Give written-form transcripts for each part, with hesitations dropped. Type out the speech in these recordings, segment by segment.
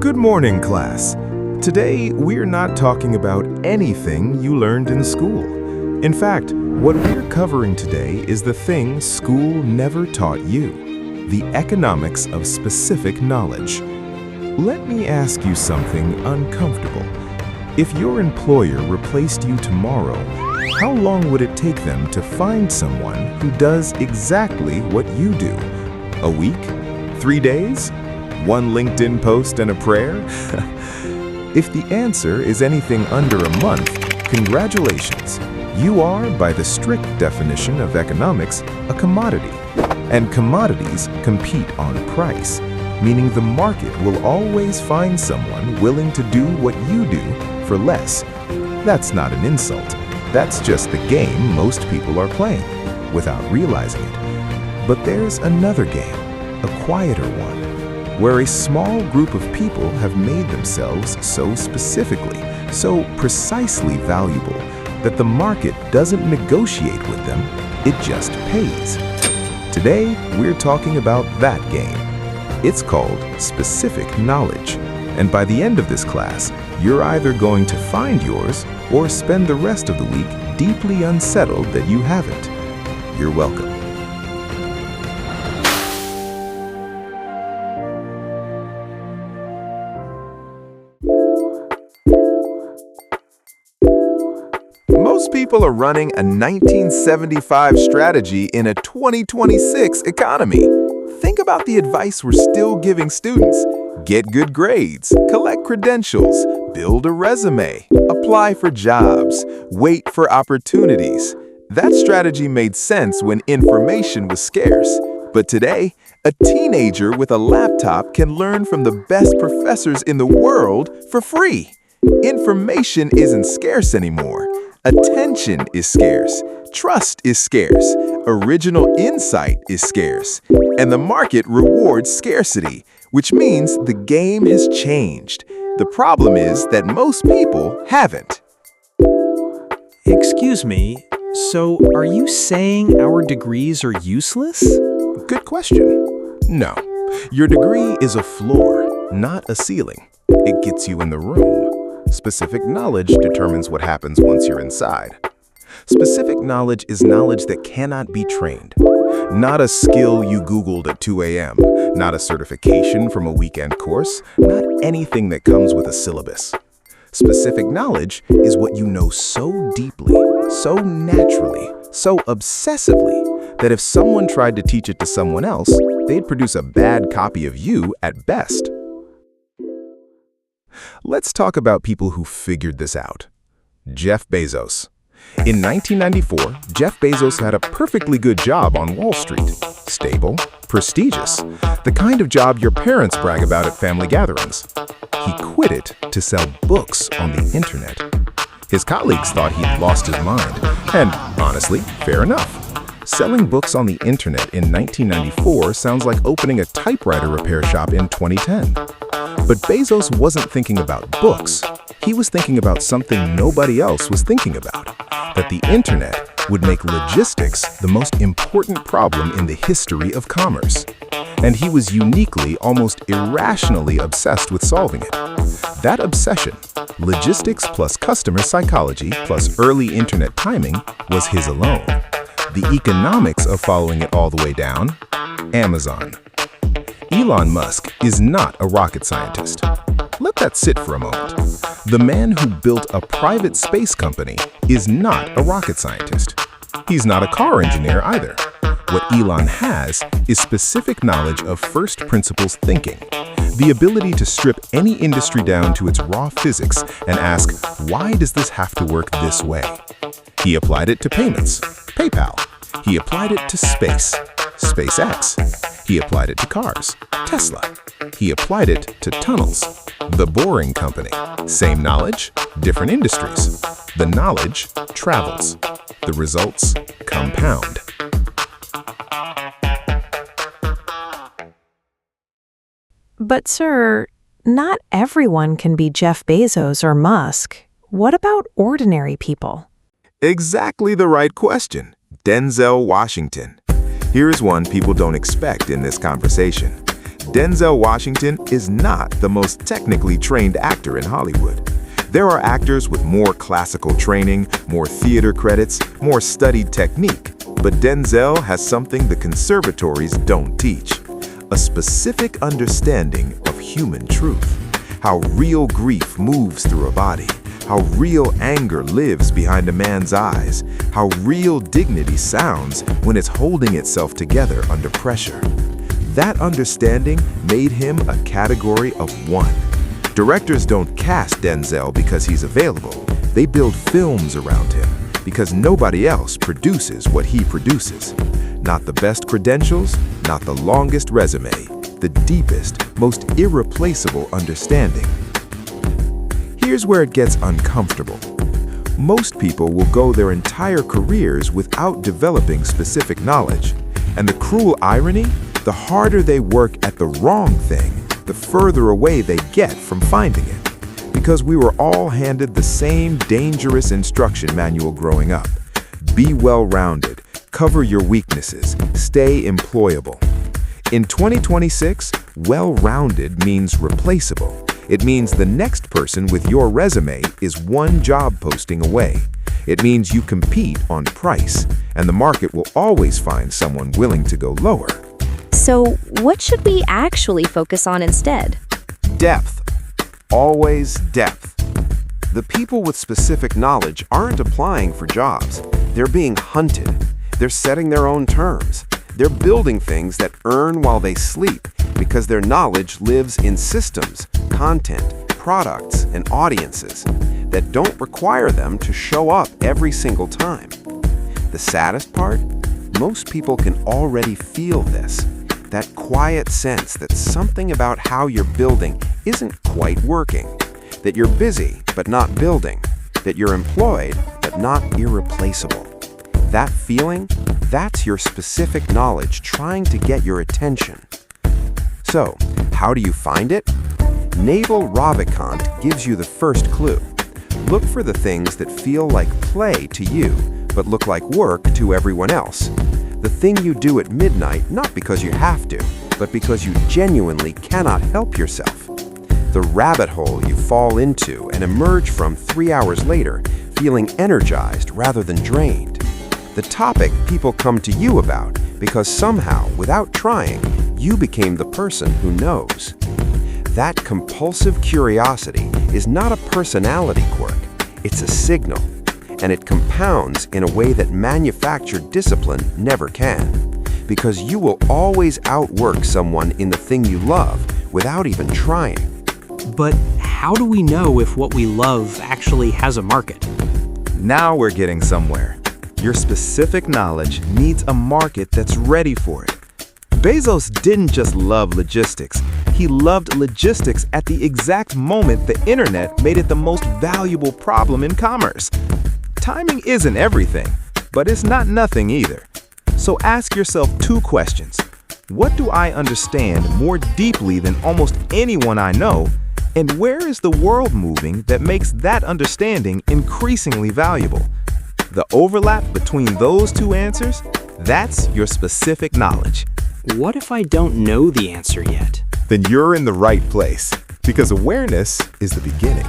Good morning, class. Today, we're not talking about anything you learned in school. In fact, what we're covering today is the thing school never taught you, the economics of specific knowledge. Let me ask you something uncomfortable. If your employer replaced you tomorrow, how long would it take them to find someone who does exactly what you do? A week? 3 days? One LinkedIn post and a prayer? If the answer is anything under a month, congratulations. You are, by the strict definition of economics, a commodity. And commodities compete on price, meaning the market will always find someone willing to do what you do for less. That's not an insult. That's just the game most people are playing, without realizing it. But there's another game, a quieter one, where a small group of people have made themselves so specifically, so precisely valuable, that the market doesn't negotiate with them, it just pays. Today, we're talking about that game. It's called specific knowledge. And by the end of this class, you're either going to find yours or spend the rest of the week deeply unsettled that you haven't. You're welcome. Most people are running a 1975 strategy in a 2026 economy. Think about the advice we're still giving students. Get good grades, collect credentials, build a resume, apply for jobs, wait for opportunities. That strategy made sense when information was scarce. But today, a teenager with a laptop can learn from the best professors in the world for free. Information isn't scarce anymore. Attention is scarce. Trust is scarce. Original insight is scarce. And the market rewards scarcity, which means the game has changed. The problem is that most people haven't. Excuse me, so are you saying our degrees are useless? Good question. No. Your degree is a floor, not a ceiling. It gets you in the room. Specific knowledge determines what happens once you're inside. Specific knowledge is knowledge that cannot be trained. Not a skill you Googled at 2 a.m., not a certification from a weekend course, not anything that comes with a syllabus. Specific knowledge is what you know so deeply, so naturally, so obsessively, that if someone tried to teach it to someone else, they'd produce a bad copy of you at best. Let's talk about people who figured this out. Jeff Bezos. In 1994, Jeff Bezos had a perfectly good job on Wall Street. Stable, prestigious, the kind of job your parents brag about at family gatherings. He quit it to sell books on the internet. His colleagues thought he'd lost his mind, and honestly, fair enough. Selling books on the internet in 1994 sounds like opening a typewriter repair shop in 2010. But Bezos wasn't thinking about books. He was thinking about something nobody else was thinking about, that the internet would make logistics the most important problem in the history of commerce. And he was uniquely, almost irrationally obsessed with solving it. That obsession, logistics plus customer psychology plus early internet timing, was his alone. The economics of following it all the way down, Amazon. Elon Musk is not a rocket scientist. Let that sit for a moment. The man who built a private space company is not a rocket scientist. He's not a car engineer either. What Elon has is specific knowledge of first principles thinking, the ability to strip any industry down to its raw physics and ask, why does this have to work this way? He applied it to payments, PayPal. He applied it to space, SpaceX. He applied it to cars, Tesla. He applied it to tunnels, The Boring Company. Same knowledge, different industries. The knowledge travels. The results compound. But sir, not everyone can be Jeff Bezos or Musk. What about ordinary people? Exactly the right question. Denzel Washington. Here's one people don't expect in this conversation. Denzel Washington is not the most technically trained actor in Hollywood. There are actors with more classical training, more theater credits, more studied technique, but Denzel has something the conservatories don't teach: a specific understanding of human truth. How real grief moves through a body, how real anger lives behind a man's eyes, how real dignity sounds when it's holding itself together under pressure. That understanding made him a category of one. Directors don't cast Denzel because he's available. They build films around him because nobody else produces what he produces. Not the best credentials, not the longest resume, the deepest, most irreplaceable understanding. Here's where it gets uncomfortable. Most people will go their entire careers without developing specific knowledge. And the cruel irony, the harder they work at the wrong thing, the further away they get from finding it. Because we were all handed the same dangerous instruction manual growing up. Be well-rounded, cover your weaknesses, stay employable. In 2026, well-rounded means replaceable. It means the next person with your resume is one job posting away. It means you compete on price, and the market will always find someone willing to go lower. So, what should we actually focus on instead? Depth. Always depth. The people with specific knowledge aren't applying for jobs. They're being hunted. They're setting their own terms. They're building things that earn while they sleep because their knowledge lives in systems, content, products, and audiences that don't require them to show up every single time. The saddest part? Most people can already feel this. That quiet sense that something about how you're building isn't quite working. That you're busy but not building. That you're employed but not irreplaceable. That feeling, that's your specific knowledge trying to get your attention. So, how do you find it? Naval Ravikant gives you the first clue. Look for the things that feel like play to you, but look like work to everyone else. The thing you do at midnight, not because you have to, but because you genuinely cannot help yourself. The rabbit hole you fall into and emerge from 3 hours later, feeling energized rather than drained. The topic people come to you about because somehow, without trying, you became the person who knows. That compulsive curiosity is not a personality quirk, it's a signal, and it compounds in a way that manufactured discipline never can, because you will always outwork someone in the thing you love without even trying. But how do we know if what we love actually has a market? Now we're getting somewhere. Your specific knowledge needs a market that's ready for it. Bezos didn't just love logistics. He loved logistics at the exact moment the internet made it the most valuable problem in commerce. Timing isn't everything, but it's not nothing either. So ask yourself 2 questions. What do I understand more deeply than almost anyone I know? And where is the world moving that makes that understanding increasingly valuable? The overlap between those 2 answers, that's your specific knowledge. What if I don't know the answer yet? Then you're in the right place, because awareness is the beginning.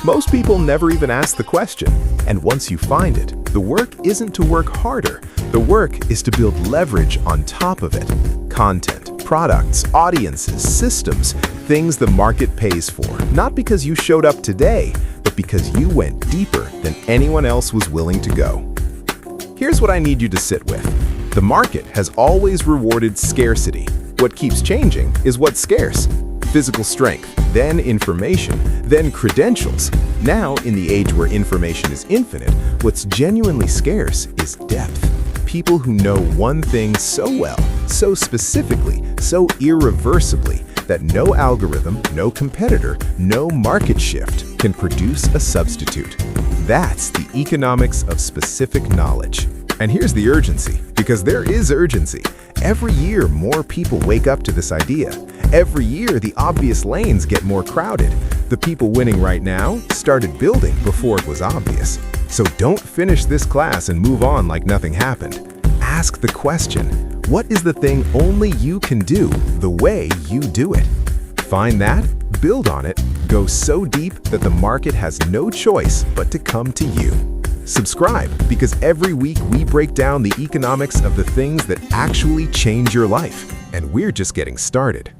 Most people never even ask the question, and once you find it, the work isn't to work harder. The work is to build leverage on top of it. Content, products, audiences, systems, things the market pays for, not because you showed up today, but because you went deeper than anyone else was willing to go. Here's what I need you to sit with. The market has always rewarded scarcity. What keeps changing is what's scarce. Physical strength, then information, then credentials. Now, in the age where information is infinite, what's genuinely scarce is depth. People who know one thing so well, so specifically, so irreversibly, that no algorithm, no competitor, no market shift can produce a substitute. That's the economics of specific knowledge. And here's the urgency, because there is urgency. Every year, more people wake up to this idea. Every year, the obvious lanes get more crowded. The people winning right now started building before it was obvious. So don't finish this class and move on like nothing happened. Ask the question, What is the thing only you can do the way you do it? Find that, build on it, go so deep that the market has no choice but to come to you. Subscribe, because every week we break down the economics of the things that actually change your life, and we're just getting started.